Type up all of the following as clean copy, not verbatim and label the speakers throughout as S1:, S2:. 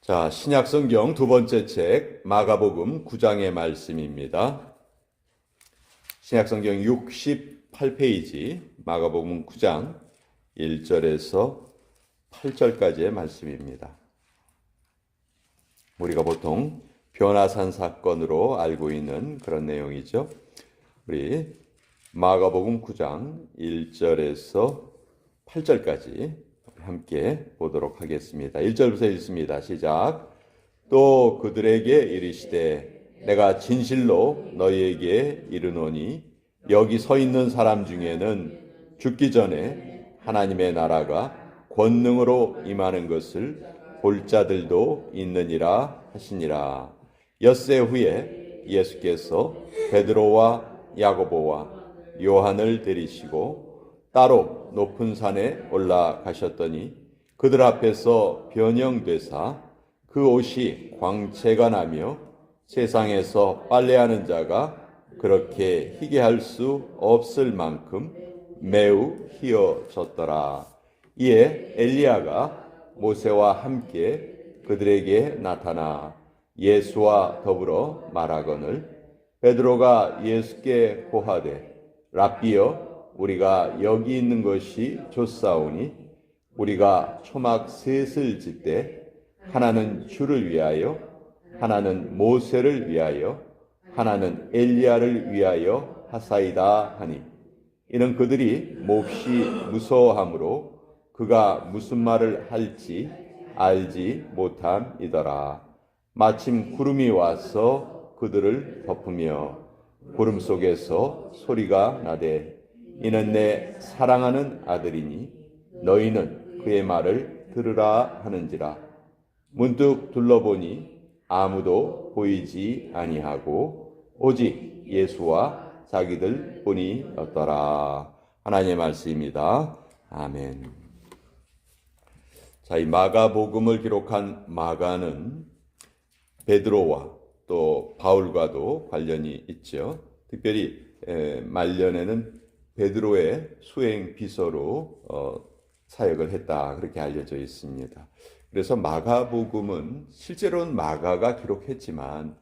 S1: 자, 신약성경 두 번째 책 마가복음 9장의 말씀입니다. 신약성경 68페이지 마가복음 9장 1절에서 8절까지의 말씀입니다. 우리가 보통 변화산 사건으로 알고 있는 그런 내용이죠. 우리 마가복음 9장 1절에서 8절까지 함께 보도록 하겠습니다. 1절부터 읽습니다. 시작. 또 그들에게 이르시되 내가 진실로 너희에게 이르노니 여기 서 있는 사람 중에는 죽기 전에 하나님의 나라가 권능으로 임하는 것을 볼 자들도 있느니라 하시니라. 엿새 후에 예수께서 베드로와 야고보와 요한을 데리시고 따로 높은 산에 올라가셨더니 그들 앞에서 변형되사 그 옷이 광채가 나며 세상에서 빨래하는 자가 그렇게 희게 할 수 없을 만큼 매우 희어졌더라. 이에 엘리야가 모세와 함께 그들에게 나타나 예수와 더불어 말하거늘 베드로가 예수께 고하되 랍비여 우리가 여기 있는 것이 좋사오니 우리가 초막 셋을 짓되 하나는 주를 위하여 하나는 모세를 위하여 하나는 엘리야를 위하여 하사이다 하니 이는 그들이 몹시 무서워하므로 그가 무슨 말을 할지 알지 못함이더라. 마침 구름이 와서 그들을 덮으며 구름 속에서 소리가 나되 이는 내 사랑하는 아들이니 너희는 그의 말을 들으라 하는지라. 문득 둘러보니 아무도 보이지 아니하고 오직 예수와 자기들 뿐이었더라. 하나님의 말씀입니다. 아멘. 자, 이 마가복음을 기록한 마가는 베드로와 또 바울과도 관련이 있죠. 특별히 말년에는 베드로의 수행 비서로 사역을 했다 그렇게 알려져 있습니다. 그래서 마가복음은 실제로는 마가가 기록했지만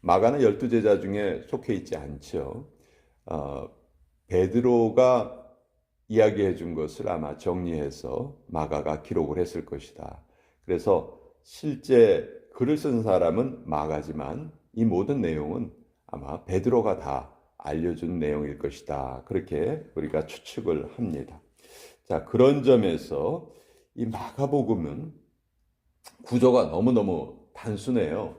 S1: 마가는 12제자 중에 속해 있지 않죠. 베드로가 이야기해 준 것을 아마 정리해서 마가가 기록을 했을 것이다. 그래서 실제 글을 쓴 사람은 마가지만 이 모든 내용은 아마 베드로가 다 알려준 내용일 것이다. 그렇게 우리가 추측을 합니다. 자, 그런 점에서 이 마가복음은 구조가 너무너무 단순해요.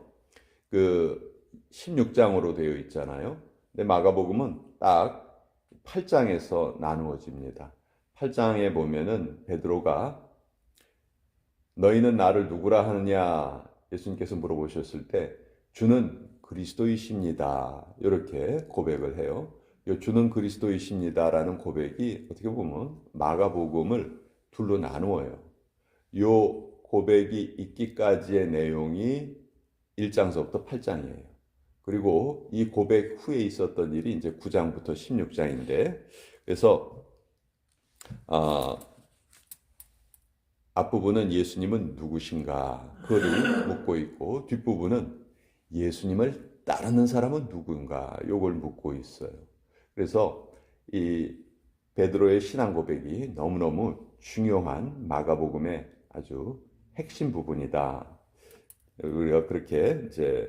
S1: 그 16장으로 되어 있잖아요. 근데 마가복음은 딱 8장에서 나누어집니다. 8장에 보면은 베드로가 너희는 나를 누구라 하느냐 예수님께서 물어보셨을 때 주는 그리스도이십니다. 이렇게 고백을 해요. 이 주는 그리스도이십니다라는 고백이 어떻게 보면 마가복음을 둘로 나누어요. 이 고백이 있기까지의 내용이 1장서부터 8장이에요. 그리고 이 고백 후에 있었던 일이 이제 9장부터 16장인데, 그래서 앞부분은 예수님은 누구신가 그를 묻고 있고, 뒷부분은 예수님을 따르는 사람은 누군가 요걸 묻고 있어요. 그래서 이 베드로의 신앙 고백이 너무너무 중요한 마가복음의 아주 핵심 부분이다. 우리가 그렇게 이제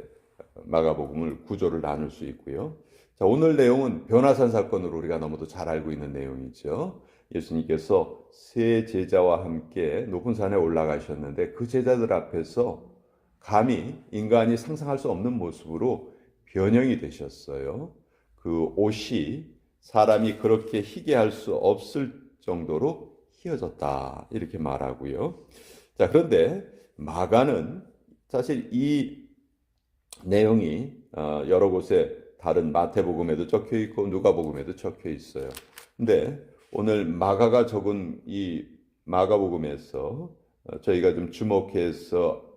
S1: 마가복음을 구조를 나눌 수 있고요. 자, 오늘 내용은 변화산 사건으로 우리가 너무도 잘 알고 있는 내용이죠. 예수님께서 세 제자와 함께 높은 산에 올라가셨는데 그 제자들 앞에서 감히 인간이 상상할 수 없는 모습으로 변형이 되셨어요. 그 옷이 사람이 그렇게 희게 할 수 없을 정도로 희어졌다 이렇게 말하고요. 자, 그런데 마가는 사실 이 내용이 여러 곳에 다른 마태복음에도 적혀 있고 누가복음에도 적혀 있어요. 근데 오늘 마가가 적은 이 마가복음에서 저희가 좀 주목해서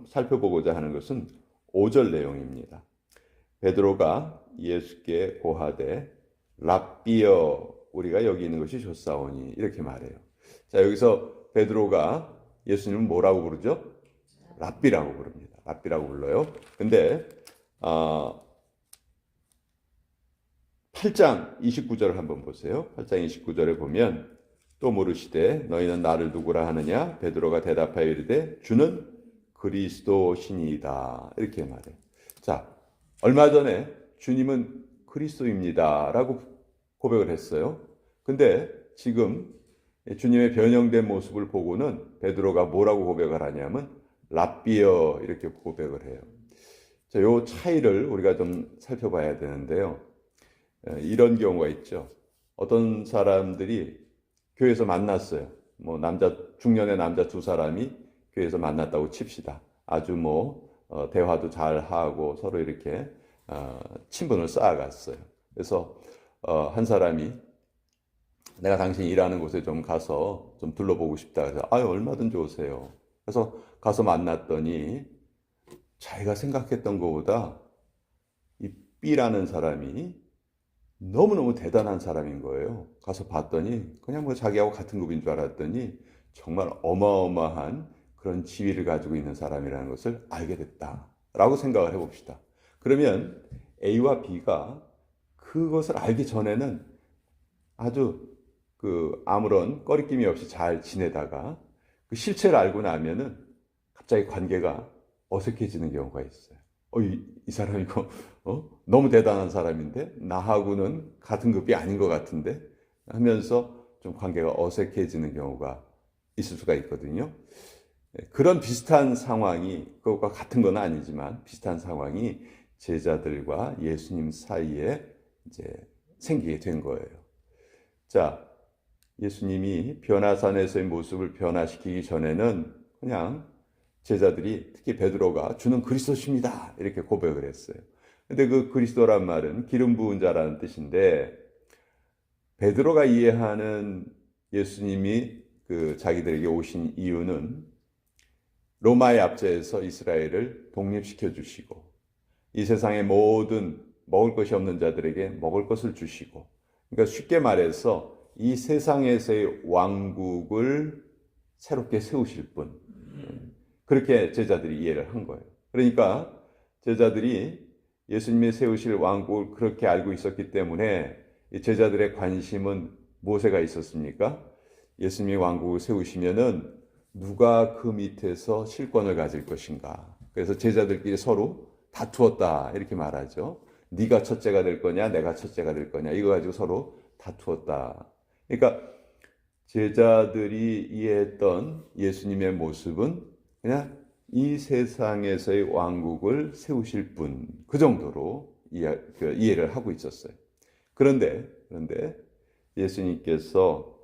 S1: 살펴보고자 하는 것은 5절 내용입니다. 베드로가 예수께 고하되 랍비여 우리가 여기 있는 것이 좋사오니 이렇게 말해요. 자, 여기서 베드로가 예수님은 뭐라고 부르죠? 랍비라고 부릅니다. 랍비라고 불러요. 근데 8장 29절을 한번 보세요. 8장 29절에 보면 또 물으시되 너희는 나를 누구라 하느냐? 베드로가 대답하여 이르되 주는 그리스도시니이다. 이렇게 말해요. 자, 얼마 전에 주님은 그리스도입니다라고 고백을 했어요. 근데 지금 주님의 변형된 모습을 보고는 베드로가 뭐라고 고백을 하냐면 랍비여 이렇게 고백을 해요. 자, 요 차이를 우리가 좀 살펴봐야 되는데요. 이런 경우가 있죠. 어떤 사람들이 교회에서 만났어요. 뭐 중년의 남자 두 사람이 교회에서 만났다고 칩시다. 아주 대화도 잘 하고 서로 이렇게 친분을 쌓아갔어요. 그래서 한 사람이 내가 당신 일하는 곳에 좀 가서 좀 둘러보고 싶다. 그래서 얼마든지 오세요. 그래서 가서 만났더니 자기가 생각했던 것보다 이 B라는 사람이 너무너무 대단한 사람인 거예요. 가서 봤더니 그냥 자기하고 같은 급인 줄 알았더니 정말 어마어마한 그런 지위를 가지고 있는 사람이라는 것을 알게 됐다라고 생각을 해봅시다. 그러면 A와 B가 그것을 알기 전에는 아주 아무런 꺼리낌이 없이 잘 지내다가 그 실체를 알고 나면은 갑자기 관계가 어색해지는 경우가 있어요. 이 사람이 너무 대단한 사람인데 나하고는 같은 급이 아닌 것 같은데 하면서 좀 관계가 어색해지는 경우가 있을 수가 있거든요. 그런 비슷한 상황이 그것과 같은 건 아니지만 비슷한 상황이 제자들과 예수님 사이에 이제 생기게 된 거예요. 자, 예수님이 변화산에서의 모습을 변화시키기 전에는 그냥 제자들이 특히 베드로가 주는 그리스도십니다 이렇게 고백을 했어요. 근데 그 그리스도란 말은 기름 부은 자라는 뜻인데 베드로가 이해하는 예수님이 자기들에게 오신 이유는 로마의 압제에서 이스라엘을 독립시켜 주시고 이 세상의 모든 먹을 것이 없는 자들에게 먹을 것을 주시고 그러니까 쉽게 말해서 이 세상에서의 왕국을 새롭게 세우실 분 그렇게 제자들이 이해를 한 거예요. 그러니까 제자들이 예수님이 세우실 왕국을 그렇게 알고 있었기 때문에 제자들의 관심은 무엇에가 있었습니까? 예수님이 왕국을 세우시면은 누가 그 밑에서 실권을 가질 것인가. 그래서 제자들끼리 서로 다투었다 이렇게 말하죠. 네가 첫째가 될 거냐 내가 첫째가 될 거냐 이거 가지고 서로 다투었다. 그러니까 제자들이 이해했던 예수님의 모습은 그냥 이 세상에서의 왕국을 세우실 분, 그 정도로 이해를 하고 있었어요. 그런데 예수님께서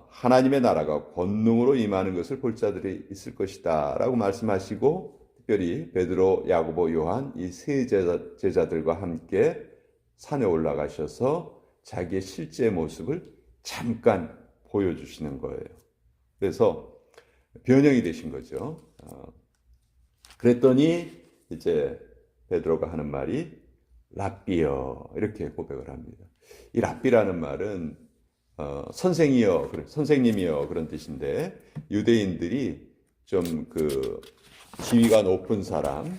S1: 하나님의 나라가 권능으로 임하는 것을 볼 자들이 있을 것이다 라고 말씀하시고 특별히 베드로, 야고보, 요한 이 세 제자들과 함께 산에 올라가셔서 자기의 실제 모습을 잠깐 보여주시는 거예요. 그래서 변형이 되신 거죠. 그랬더니 이제 베드로가 하는 말이 랍비여 이렇게 고백을 합니다. 이 랍비라는 말은 선생이여, 선생님이여 그런 뜻인데 유대인들이 좀 지위가 높은 사람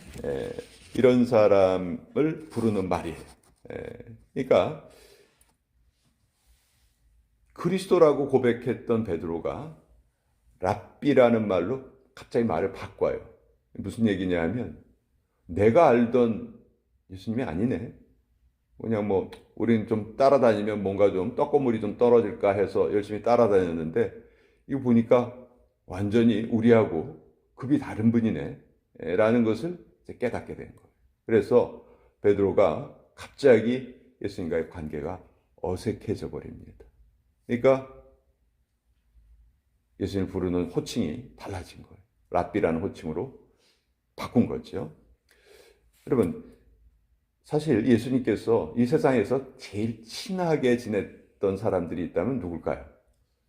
S1: 이런 사람을 부르는 말이에요. 그러니까 그리스도라고 고백했던 베드로가 랍비라는 말로 갑자기 말을 바꿔요. 무슨 얘기냐 하면 내가 알던 예수님이 아니네. 그냥 우리는 좀 따라다니면 뭔가 좀 떡고물이 좀 떨어질까 해서 열심히 따라다녔는데 이거 보니까 완전히 우리하고 급이 다른 분이네 라는 것을 깨닫게 된 거예요. 그래서 베드로가 갑자기 예수님과의 관계가 어색해져 버립니다. 그러니까 예수님을 부르는 호칭이 달라진 거예요. 랍비라는 호칭으로 바꾼 거죠. 여러분, 사실 예수님께서 이 세상에서 제일 친하게 지냈던 사람들이 있다면 누굴까요?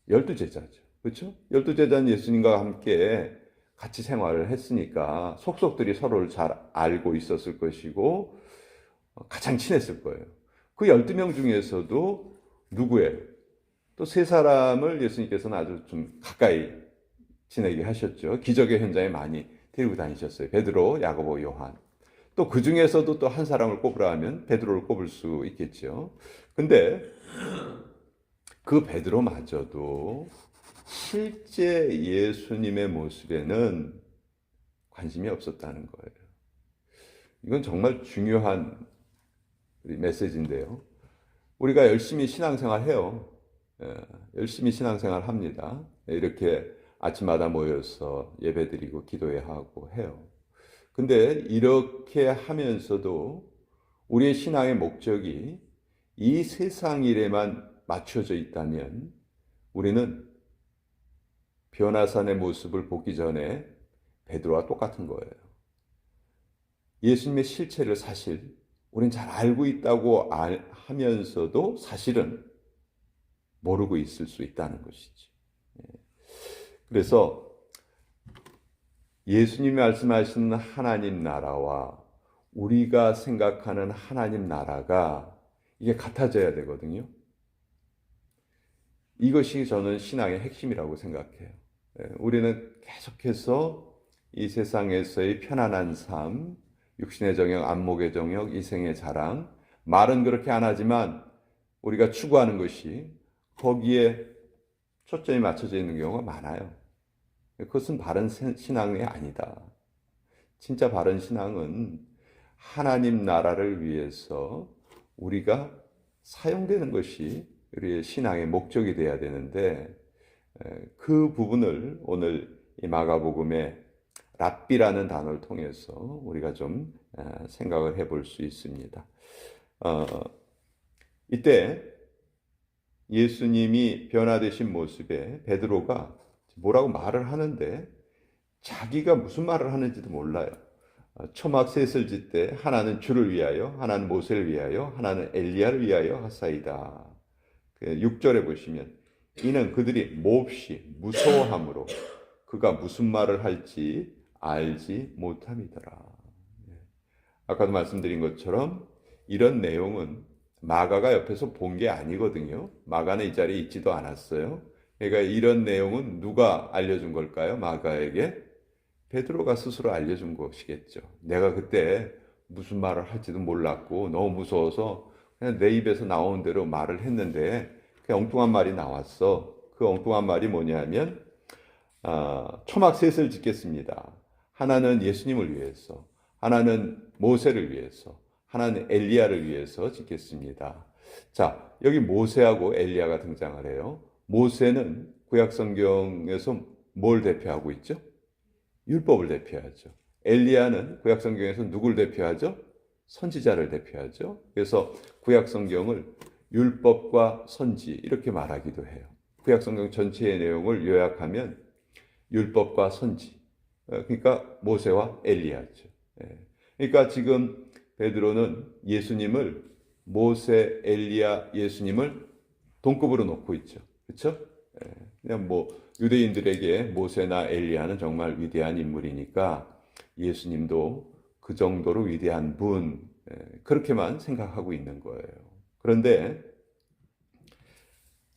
S1: 12제자죠. 그렇죠? 12제자는 예수님과 함께 같이 생활을 했으니까 속속들이 서로를 잘 알고 있었을 것이고 가장 친했을 거예요. 그 12명 중에서도 누구예요? 또 세 사람을 예수님께서는 아주 좀 가까이 지내게 하셨죠. 기적의 현장에 많이 데리고 다니셨어요. 베드로, 야고보, 요한. 또 그 중에서도 또 한 사람을 꼽으라 하면 베드로를 꼽을 수 있겠죠. 근데 그 베드로마저도 실제 예수님의 모습에는 관심이 없었다는 거예요. 이건 정말 중요한 메시지인데요. 우리가 열심히 신앙생활 해요. 열심히 신앙생활 합니다. 이렇게 아침마다 모여서 예배드리고 기도하고 해요. 근데 이렇게 하면서도 우리의 신앙의 목적이 이 세상 일에만 맞춰져 있다면 우리는 변화산의 모습을 보기 전에 베드로와 똑같은 거예요. 예수님의 실체를 사실 우리는 잘 알고 있다고 하면서도 사실은 모르고 있을 수 있다는 것이지. 그래서 예수님이 말씀하시는 하나님 나라와 우리가 생각하는 하나님 나라가 이게 같아져야 되거든요. 이것이 저는 신앙의 핵심이라고 생각해요. 우리는 계속해서 이 세상에서의 편안한 삶, 육신의 정욕, 안목의 정욕, 이생의 자랑, 말은 그렇게 안 하지만 우리가 추구하는 것이 거기에 초점이 맞춰져 있는 경우가 많아요. 그것은 바른 신앙이 아니다. 진짜 바른 신앙은 하나님 나라를 위해서 우리가 사용되는 것이 우리의 신앙의 목적이 되어야 되는데 그 부분을 오늘 이 마가복음의 랍비라는 단어를 통해서 우리가 좀 생각을 해볼 수 있습니다. 이때 예수님이 변화되신 모습에 베드로가 뭐라고 말을 하는데 자기가 무슨 말을 하는지도 몰라요. 초막 셋을 짓되 하나는 주를 위하여, 하나는 모세를 위하여, 하나는 엘리야를 위하여 하사이다. 6절에 보시면 이는 그들이 몹시 무서워함으로 그가 무슨 말을 할지 알지 못함이더라. 아까도 말씀드린 것처럼 이런 내용은 마가가 옆에서 본 게 아니거든요. 마가는 이 자리에 있지도 않았어요. 그러니까 이런 내용은 누가 알려준 걸까요? 마가에게 베드로가 스스로 알려준 것이겠죠. 내가 그때 무슨 말을 할지도 몰랐고 너무 무서워서 그냥 내 입에서 나오는 대로 말을 했는데 그 엉뚱한 말이 나왔어. 그 엉뚱한 말이 뭐냐면 초막 셋을 짓겠습니다. 하나는 예수님을 위해서, 하나는 모세를 위해서, 하나는 엘리야를 위해서 짓겠습니다. 자, 여기 모세하고 엘리야가 등장을 해요. 모세는 구약성경에서 뭘 대표하고 있죠? 율법을 대표하죠. 엘리야는 구약성경에서 누굴 대표하죠? 선지자를 대표하죠. 그래서 구약성경을 율법과 선지 이렇게 말하기도 해요. 구약성경 전체의 내용을 요약하면 율법과 선지, 그러니까 모세와 엘리야죠. 그러니까 지금 베드로는 예수님을 모세, 엘리야, 예수님을 동급으로 놓고 있죠. 그렇죠? 그냥 뭐 유대인들에게 모세나 엘리야는 정말 위대한 인물이니까 예수님도 그 정도로 위대한 분, 그렇게만 생각하고 있는 거예요. 그런데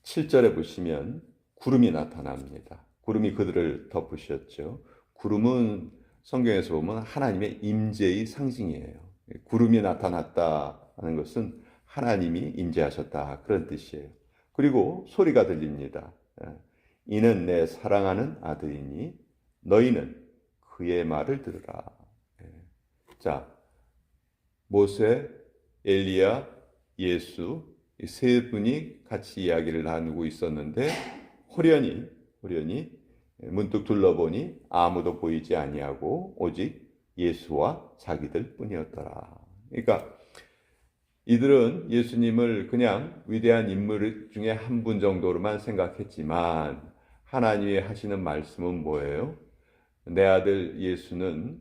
S1: 7절에 보시면 구름이 나타납니다. 구름이 그들을 덮으셨죠. 구름은 성경에서 보면 하나님의 임재의 상징이에요. 구름이 나타났다는 것은 하나님이 임재하셨다 그런 뜻이에요. 그리고 소리가 들립니다. 이는 내 사랑하는 아들이니 너희는 그의 말을 들으라. 자, 모세, 엘리야, 예수 이 세 분이 같이 이야기를 나누고 있었는데 호련히 문득 둘러보니 아무도 보이지 아니하고 오직 예수와 자기들 뿐이었더라. 그러니까 이들은 예수님을 그냥 위대한 인물 중에 한 분 정도로만 생각했지만 하나님이 하시는 말씀은 뭐예요? 내 아들 예수는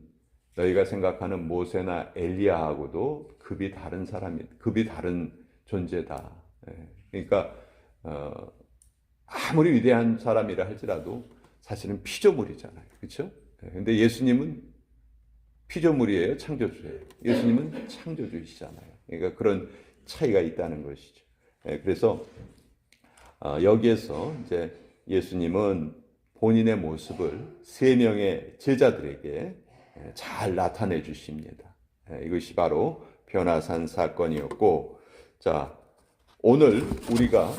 S1: 너희가 생각하는 모세나 엘리야하고도 급이 다른 존재다. 그러니까 아무리 위대한 사람이라 할지라도 사실은 피조물이잖아요. 그렇죠? 근데 예수님은 피조물이에요, 창조주예요. 예수님은 창조주이시잖아요. 그러니까 그런 차이가 있다는 것이죠. 그래서 여기에서 이제 예수님은 본인의 모습을 세 명의 제자들에게 잘 나타내 주십니다. 이것이 바로 변화산 사건이었고, 자, 오늘 우리가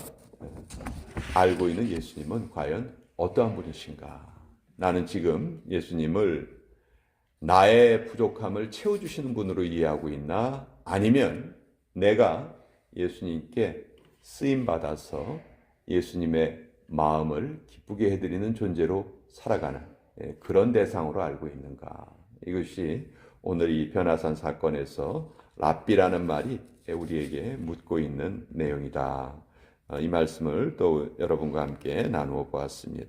S1: 알고 있는 예수님은 과연 어떠한 분이신가? 나는 지금 예수님을 나의 부족함을 채워주시는 분으로 이해하고 있나? 아니면 내가 예수님께 쓰임받아서 예수님의 마음을 기쁘게 해드리는 존재로 살아가는 그런 대상으로 알고 있는가? 이것이 오늘 이 변화산 사건에서 랍비라는 말이 우리에게 묻고 있는 내용이다. 이 말씀을 또 여러분과 함께 나누어 보았습니다.